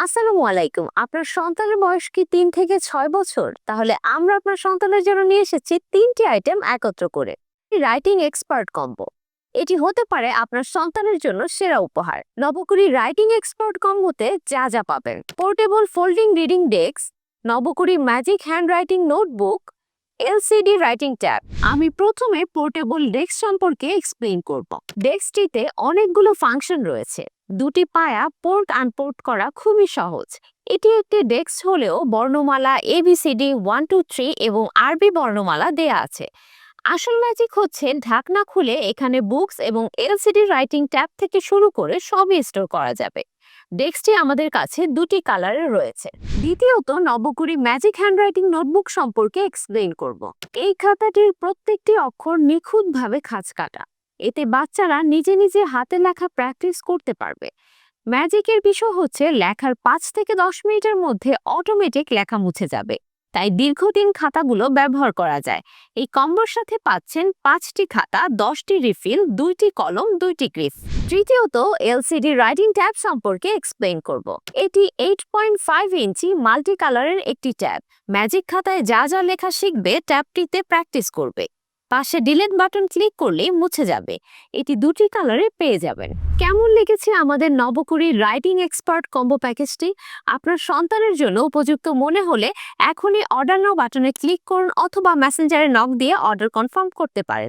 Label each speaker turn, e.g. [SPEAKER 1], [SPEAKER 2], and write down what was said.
[SPEAKER 1] আসসালামু আলাইকুম। আপনার সন্তানের বয়স কি ৩ থেকে ৬ বছর? তাহলে আমরা আপনার সন্তানের জন্য নিয়ে এসেছি ৩টি আইটেম একত্র করে। Writing expert combo. এটি হতে পারে আপনার সন্তানের জন্য সেরা উপহার। নবকুড়ি রাইটিং এক্সপার্ট কম্বোতে যা যা পাবেন: পোর্টেবল ফোল্ডিং রিডিং ডেস্ক, নবকুড়ি magic handwriting notebook, LCD writing tab. আমি প্রথমে পোর্টেবল ডেস্ক সম্পর্কে এক্সপ্লেইন করব। ডেস্কটিতে অনেকগুলো ফাংশন রয়েছে। দুটি পায়া পোর্ট আনপোর্ট করা খুবই সহজ। এটি একটি ডেস্ক হলেও বর্ণমালা ABCD 1 2 3 এবং আরবি বর্ণমালা দেয়া আছে। আসল ম্যাজিক হচ্ছে ঢাকনা খুলে এখানে বুকস এবং এলসিডি রাইটিং ট্যাব থেকে শুরু করে সবই স্টোর করা যাবে। ডেস্কটি আমাদের কাছে দুটি কালারে রয়েছে। দ্বিতীয়ত, নবকুড়ি ম্যাজিক হ্যান্ডরাইটিং নোটবুক সম্পর্কে এক্সপ্লেইন করব। এই খাতাটির প্রত্যেকটি অক্ষর নিখুঁতভাবে খাঁজ কাটা। এতে বাচ্চারা নিজে নিজে হাতে লেখা প্র্যাকটিস করতে পারবে। ম্যাজিকের বিষয় হচ্ছে লেখার 5 থেকে 10 মিনিটের মধ্যে অটোমেটিক লেখা মুছে যাবে, তাই দীর্ঘদিন খাতাগুলো ব্যবহার করা যায়। এই কম্বোর সাথে পাচ্ছেন 5টি খাতা, 10টি রিফিল, 2টি কলম, 2টি গ্রিফ। তৃতীয়ত, এলসিডি রাইটিং ট্যাব সম্পর্কে এক্সপ্লেইন করব। এটি 8.5 ইঞ্চি মাল্টি কালারের একটি ট্যাব। ম্যাজিক খাতায় যা যা লেখা শিখবে ট্যাবটিতে প্র্যাকটিস করবে। পাশে ডিলিট বাটন ক্লিক করলেই মুছে যাবে। এটি দুটি কালারে পেয়ে যাবেন। কেমন লেগেছে আমাদের নবকুড়ি রাইটিং এক্সপার্ট কম্বো প্যাকেজটি? আপনার সন্তানের জন্য উপযুক্ত মনে হলে এখনই অর্ডার নাও বাটনে ক্লিক করুন অথবা মেসেঞ্জারে নক দিয়ে অর্ডার কনফার্ম করতে পারেন।